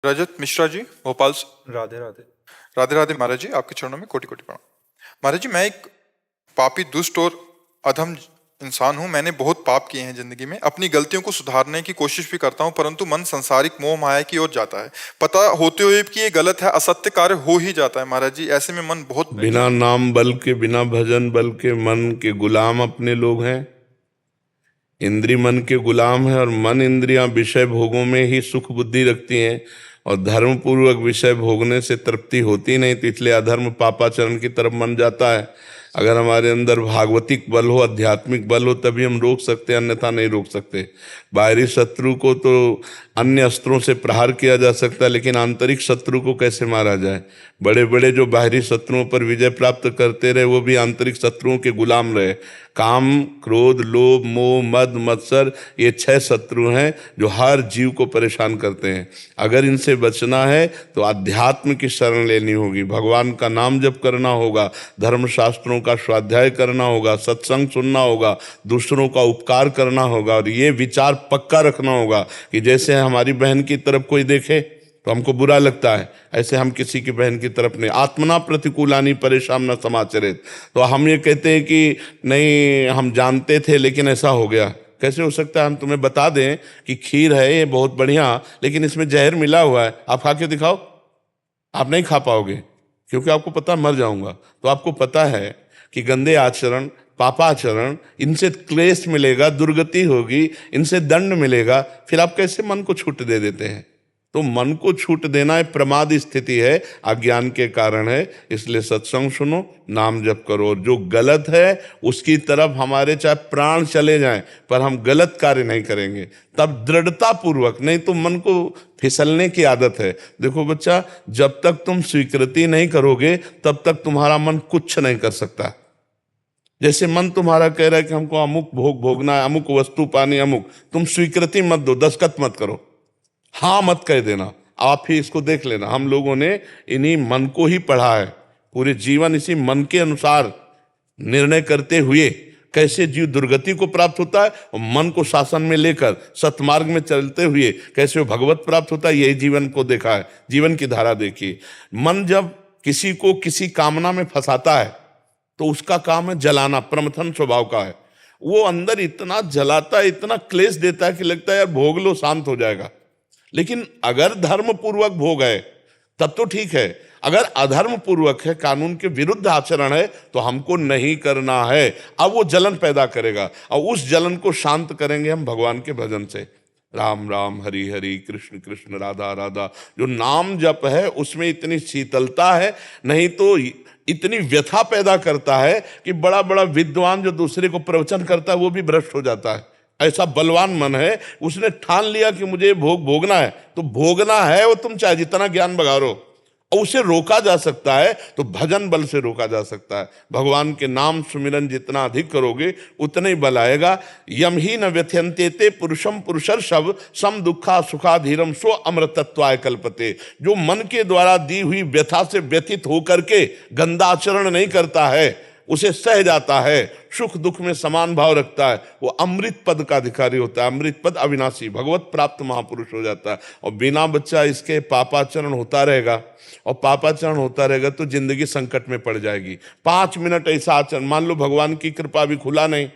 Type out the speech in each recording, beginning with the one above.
रजत मिश्रा जी, भोपाल से। राधे राधे। राधे राधे महाराज जी, आपके चरणों में कोटि कोटि प्रणाम। महाराज जी, मैं एक पापी, दुष्ट और अधम इंसान हूँ। मैंने बहुत पाप किए हैं जिंदगी में। अपनी गलतियों को सुधारने की कोशिश भी करता हूँ, परंतु मन संसारिक मोह माया की ओर जाता है। पता होते हुए कि ये गलत है, असत्य कार्य हो ही जाता है महाराज जी। ऐसे में मन बहुत बिना नाम बल के, बिना भजन बल के मन के गुलाम अपने लोग हैं। इंद्री मन के गुलाम है और मन इंद्रियां विषय भोगों में ही सुख बुद्धि रखती हैं और धर्म पूर्वक विषय भोगने से तृप्ति होती नहीं, तो इसलिए अधर्म पापाचरण की तरफ मन जाता है। अगर हमारे अंदर भागवतिक बल हो, आध्यात्मिक बल हो, तभी हम रोक सकते हैं, अन्यथा नहीं रोक सकते। बाहरी शत्रु को तो अन्य अस्त्रों से प्रहार किया जा सकता है, लेकिन आंतरिक शत्रु को कैसे मारा जाए। बड़े बड़े जो बाहरी शत्रुओं पर विजय प्राप्त करते रहे, वो भी आंतरिक शत्रुओं के गुलाम रहे। काम, क्रोध, लोभ, मोह, मद, मत्सर, ये 6 शत्रु हैं जो हर जीव को परेशान करते हैं। अगर इनसे बचना है तो अध्यात्म की शरण लेनी होगी, भगवान का नाम जप करना होगा, धर्मशास्त्रों का स्वाध्याय करना होगा, सत्संग सुनना होगा, दूसरों का उपकार करना होगा और ये विचार पक्का रखना होगा कि जैसे हमारी बहन की तरफ कोई देखे तो हमको बुरा लगता है, ऐसे हम किसी की बहन की तरफ नहीं। आत्मना प्रतिकूलानि परेशान न समाचरित। तो हम ये कहते हैं कि नहीं, हम जानते थे लेकिन ऐसा हो गया। कैसे हो सकता है? हम तुम्हें बता दें कि खीर है ये बहुत बढ़िया, लेकिन इसमें जहर मिला हुआ है, आप खा के दिखाओ। आप नहीं खा पाओगे, क्योंकि आपको पता मर जाऊंगा। तो आपको पता है कि गंदे आचरण, पापाचरण, इनसे क्लेश मिलेगा, दुर्गति होगी, इनसे दंड मिलेगा, फिर आप कैसे मन को छूट दे देते हैं? तो मन को छूट देना एक प्रमाद स्थिति है, अज्ञान के कारण है। इसलिए सत्संग सुनो, नाम जप करो। जो गलत है उसकी तरफ हमारे चाहे प्राण चले जाएं, पर हम गलत कार्य नहीं करेंगे, तब दृढ़ता पूर्वक। नहीं तो मन को फिसलने की आदत है। देखो बच्चा, जब तक तुम स्वीकृति नहीं करोगे तब तक तुम्हारा मन कुछ नहीं कर सकता। जैसे मन तुम्हारा कह रहा है कि हमको अमुक भोग भोगना है, अमुक वस्तु पानी, अमुक, तुम स्वीकृति मत दो, दस्तखत मत करो, हाँ मत कह देना। आप ही इसको देख लेना, हम लोगों ने इन्हीं मन को ही पढ़ा है। पूरे जीवन इसी मन के अनुसार निर्णय करते हुए कैसे जीव दुर्गति को प्राप्त होता है, और मन को शासन में लेकर सतमार्ग में चलते हुए कैसे वो भगवत प्राप्त होता है, यही जीवन को देखा है। जीवन की धारा देखिए। मन जब किसी को किसी कामना में फंसाता है तो उसका काम है जलाना, प्रमथन स्वभाव का है। वो अंदर इतना जलाता है, इतना क्लेश देता है कि लगता है यार भोग लो, शांत हो जाएगा। लेकिन अगर धर्म पूर्वक भोग है तब तो ठीक है, अगर अधर्म पूर्वक है, कानून के विरुद्ध आचरण है, तो हमको नहीं करना है। अब वो जलन पैदा करेगा और उस जलन को शांत करेंगे हम भगवान के भजन से। राम राम, हरि हरि, कृष्ण कृष्ण, राधा राधा। जो नाम जप है उसमें इतनी शीतलता है, नहीं तो इतनी व्यथा पैदा करता है कि बड़ा बड़ा विद्वान जो दूसरे को प्रवचन करता है वो भी भ्रष्ट हो जाता है। ऐसा बलवान मन है, उसने ठान लिया कि मुझे भोग भोगना है, तो भोगना है। वो तुम चाहे जितना ज्ञान बघारो, और उसे रोका जा सकता है तो भजन बल से रोका जा सकता है। भगवान के नाम सुमिरन जितना अधिक करोगे उतना ही बल आएगा। यम ही न व्यथयन्ते ते पुरुषम पुरुषर्षभ सम दुखा सुखाधीरम स्व अमृतत्वाय कल्पते। जो मन के द्वारा दी हुई व्यथा से व्यथित होकर के गंदा आचरण नहीं करता है, उसे सह जाता है, सुख दुख में समान भाव रखता है, वो अमृत पद का अधिकारी होता है। अमृत पद अविनाशी, भगवत प्राप्त महापुरुष हो जाता है। और बिना बच्चा इसके पापाचरण होता रहेगा, और पापाचरण होता रहेगा तो जिंदगी संकट में पड़ जाएगी। 5 मिनट ऐसा आचरण, मान लो भगवान की कृपा भी खुला नहीं,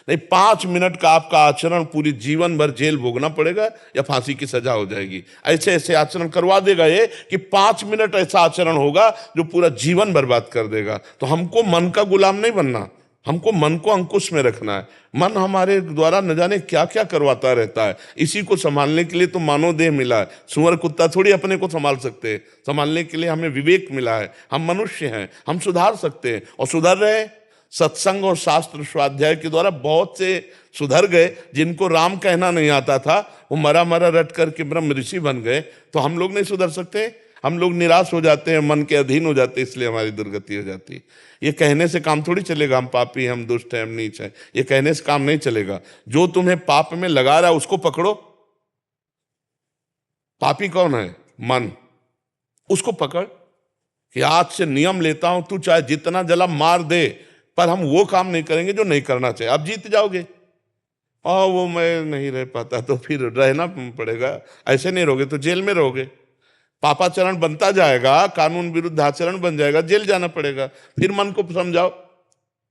5 मिनट का आपका आचरण पूरी जीवन भर जेल भोगना पड़ेगा या फांसी की सजा हो जाएगी। ऐसे ऐसे आचरण करवा देगा ये कि 5 मिनट ऐसा आचरण होगा जो पूरा जीवन बर्बाद कर देगा। तो हमको मन का गुलाम नहीं बनना, हमको मन को अंकुश में रखना है। मन हमारे द्वारा न जाने क्या क्या करवाता रहता है। इसी को संभालने के लिए तो मानव देह मिला है। सुअर कुत्ता थोड़ी अपने को संभाल सकते हैं। संभालने के लिए हमें विवेक मिला है। हम मनुष्य हैं, हम सुधार सकते हैं और सुधर रहे। सत्संग और शास्त्र स्वाध्याय के द्वारा बहुत से सुधर गए। जिनको राम कहना नहीं आता था वो मरा मरा रट करके ब्रह्म ऋषि बन गए। तो हम लोग नहीं सुधर सकते? हम लोग निराश हो जाते हैं, मन के अधीन हो जाते हैं, इसलिए हमारी दुर्गति हो जाती है। ये कहने से काम थोड़ी चलेगा, हम पापी, हम दुष्ट हैं, हम नीच हैं, ये कहने से काम नहीं चलेगा। जो तुम्हें पाप में लगा रहा है उसको पकड़ो। पापी कौन है? मन। उसको पकड़ कि आज से नियम लेता हूं, तू चाहे जितना जला मार दे, पर हम वो काम नहीं करेंगे जो नहीं करना चाहिए। अब जीत जाओगे। और वो मैं नहीं रह पाता, तो फिर रहना पड़ेगा। ऐसे नहीं रहोगे तो जेल में रहोगे। पापाचरण बनता जाएगा, कानून विरुद्ध आचरण बन जाएगा, जेल जाना पड़ेगा। फिर मन को समझाओ,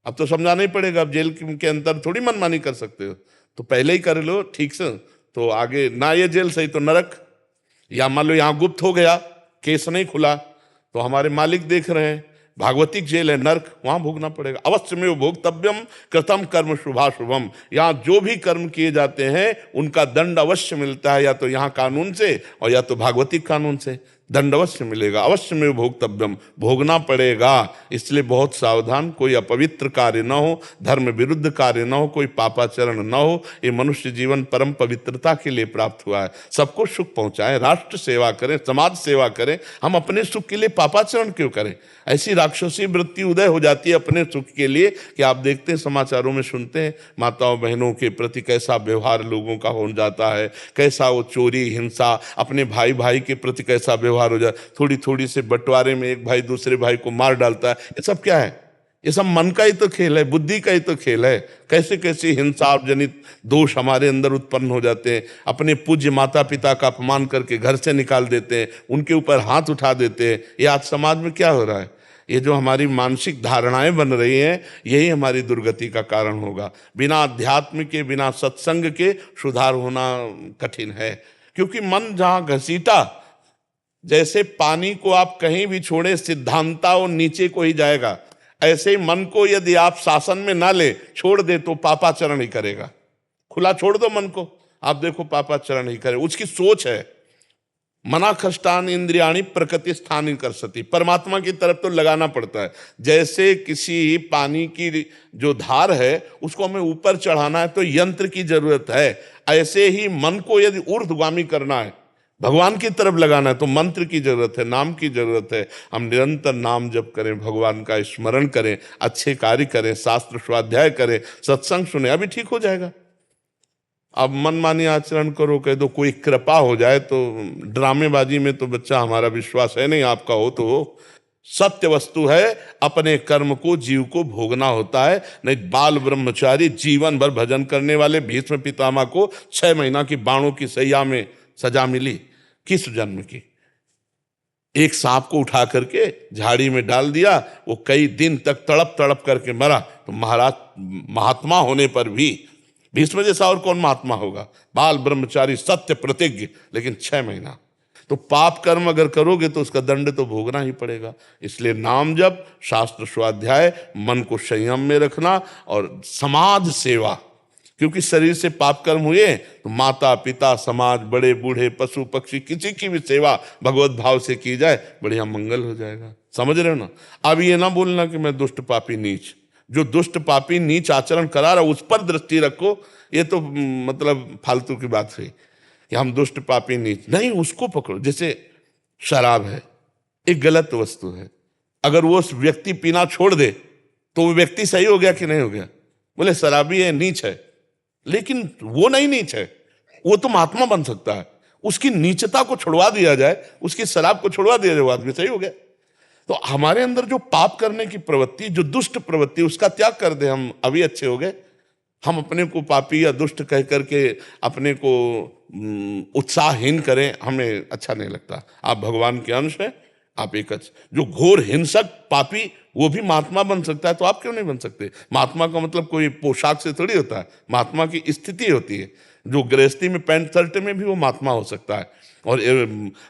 अब तो समझाना ही पड़ेगा, अब जेल के अंदर थोड़ी मनमानी कर सकते हो, तो पहले ही कर लो ठीक से, तो आगे ना ये जेल सही तो नरक। या मान लो यहाँ गुप्त हो गया, केस नहीं खुला, तो हमारे मालिक देख रहे हैं, भागवतिक जेल है, नरक, वहां भोगना पड़ेगा। अवश्य में भोक्तव्यम कृतम कर्म शुभाशुभम, यहाँ जो भी कर्म किए जाते हैं उनका दंड अवश्य मिलता है, या तो यहाँ कानून से और या तो भागवतिक कानून से दंड अवश्य मिलेगा। अवश्य में भोक्तव्यम, भोगना पड़ेगा। इसलिए बहुत सावधान, कोई अपवित्र कार्य न हो, धर्म विरुद्ध कार्य न हो, कोई पापाचरण न हो। ये मनुष्य जीवन परम पवित्रता के लिए प्राप्त हुआ है। सबको सुख पहुंचाएं, राष्ट्र सेवा करें, समाज सेवा करें, हम अपने सुख के लिए पापाचरण क्यों करें? ऐसी राक्षसी वृत्ति उदय हो जाती है अपने सुख के लिए कि आप देखते हैं, समाचारों में सुनते हैं, माताओं बहनों के प्रति कैसा व्यवहार लोगों का हो जाता है, कैसा वो चोरी हिंसा, अपने भाई भाई के प्रति कैसा व्यवहार हो जाए, थोड़ी थोड़ी से बंटवारे में एक भाई दूसरे भाई को मार डालता है। ये सब क्या है? ये सब मन का ही तो खेल है, बुद्धि का ही तो खेल है। कैसे कैसे हिंसा जनित दोष हमारे अंदर उत्पन्न हो जाते हैं। अपने पूज्य माता पिता का अपमान करके घर से निकाल देते हैं, उनके ऊपर हाथ उठा देते हैं। ये आज समाज में क्या हो रहा है? ये जो हमारी मानसिक धारणाएं बन रही हैं, यही हमारी दुर्गति का कारण होगा। बिना अध्यात्म के, बिना सत्संग के सुधार होना कठिन है। क्योंकि मन जहां घसीटा, जैसे पानी को आप कहीं भी छोड़े सिद्धांता वो नीचे को ही जाएगा, ऐसे ही मन को यदि आप शासन में ना ले, छोड़ दे, तो पापाचरण ही करेगा। खुला छोड़ दो मन को, आप देखो पापाचरण ही करे। उसकी सोच है, मना खष्टान इंद्रियाणी प्रकृति स्थानी कर सती, परमात्मा की तरफ तो लगाना पड़ता है। जैसे किसी पानी की जो धार है उसको हमें ऊपर चढ़ाना है तो यंत्र की जरूरत है, ऐसे ही मन को यदि ऊर्ध्वगामी करना है, भगवान की तरफ लगाना है, तो मंत्र की जरूरत है, नाम की जरूरत है। हम निरंतर नाम जप करें, भगवान का स्मरण करें, अच्छे कार्य करें, शास्त्र स्वाध्याय करें, सत्संग सुने, अभी ठीक हो जाएगा। अब मनमानी आचरण करो, कह दो कोई कृपा हो जाए, तो ड्रामेबाजी में तो बच्चा हमारा विश्वास है नहीं, आपका हो तो हो। सत्य वस्तु है, अपने कर्म को जीव को भोगना होता है। नहीं, बाल ब्रह्मचारी जीवन भर भजन करने वाले भीष्म पितामह को 6 महीना की बाणों की सैया में सजा मिली। किस जन्म की? एक सांप को उठा करके झाड़ी में डाल दिया, वो कई दिन तक तड़प तड़प करके मरा। तो महाराज, महात्मा होने पर भी भीष्म जैसा और कौन महात्मा होगा? बाल ब्रह्मचारी सत्य प्रतिज्ञ, लेकिन 6 महीना। तो पाप कर्म अगर करोगे तो उसका दंड तो भोगना ही पड़ेगा। इसलिए नाम जप, शास्त्र स्वाध्याय, मन को संयम में रखना और समाज सेवा। क्योंकि शरीर से पाप कर्म हुए तो माता पिता, समाज, बड़े बूढ़े, पशु पक्षी, किसी की भी सेवा भगवत भाव से की जाए, बढ़िया मंगल हो जाएगा। समझ रहे हो ना? अब ये ना बोलना कि मैं दुष्ट पापी नीच, जो दुष्ट पापी नीच आचरण करा रहा उस पर दृष्टि रखो। ये तो मतलब फालतू की बात है कि हम दुष्ट पापी नीच नहीं, उसको पकड़ो। जैसे शराब है, एक गलत वस्तु है, अगर वो व्यक्ति पीना छोड़ दे तो वो व्यक्ति सही हो गया कि नहीं हो गया? बोले शराबी है, नीच है, लेकिन वो नहीं नीच है, वो तो महात्मा बन सकता है। उसकी नीचता को छुड़वा दिया जाए, उसकी शराब को छुड़वा दिया जाए, वो आदमी सही हो गया। तो हमारे अंदर जो पाप करने की प्रवृत्ति, जो दुष्ट प्रवृत्ति, उसका त्याग कर दे, हम अभी अच्छे हो गए। हम अपने को पापी या दुष्ट कह करके अपने को उत्साहहीन करें, हमें अच्छा नहीं लगता। आप भगवान के अंश हैं, आप एक जो घोर हिंसक पापी, वो भी महात्मा बन सकता है, तो आप क्यों नहीं बन सकते? महात्मा का मतलब कोई पोशाक से थोड़ी होता है, महात्मा की स्थिति होती है। जो गृहस्थी में पैंट शर्ट में भी वो महात्मा हो सकता है, और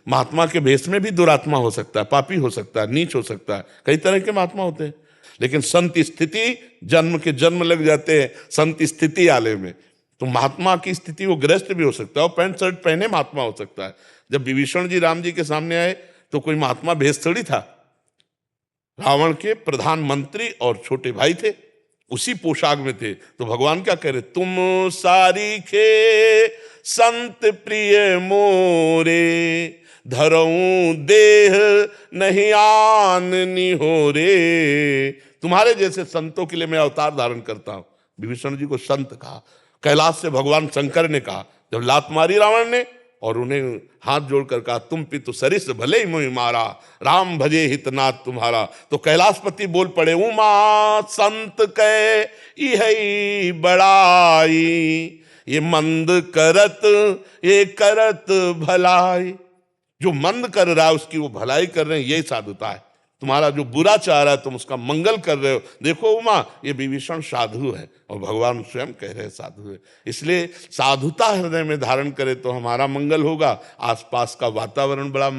महात्मा के भेष में भी दुरात्मा हो सकता है, पापी हो सकता है, नीच हो सकता है, कई तरह के महात्मा होते हैं। लेकिन संत स्थिति, जन्म के जन्म लग जाते हैं संत स्थिति आले में, तो महात्मा की स्थिति वो गृहस्थ भी हो सकता है और पैंट शर्ट पहने महात्मा हो सकता है। जब विभीषण जी राम जी के सामने आए तो कोई महात्मा भेष थोड़ी था, रावण के प्रधानमंत्री और छोटे भाई थे, उसी पोशाक में थे। तो भगवान क्या कह रहे? तुम सारी खे संत प्रिय मोरे, धरऊं देह नहीं आन निहोरे। तुम्हारे जैसे संतों के लिए मैं अवतार धारण करता हूं। विभीषण जी को संत कहा। कैलाश से भगवान शंकर ने कहा, जब लात मारी रावण ने और उन्हें हाथ जोड़कर कहा, तुम पितु सरिस भले ही मुझ मारा, राम भजे हितनाथ तुम्हारा, तो कैलाशपति बोल पड़े, उमा संत कै इहै बड़ाई, ये मंद करत ये करत भलाई। जो मंद कर रहा है उसकी वो भलाई कर रहे हैं, यही साधुता है। तुम्हारा जो बुरा चाह रहा है तुम उसका मंगल कर रहे हो। देखो उमा, ये विभीषण साधु है और भगवान स्वयं कह रहे हैं साधु है। इसलिए साधुता हृदय में धारण करे तो हमारा मंगल होगा, आसपास का वातावरण बड़ा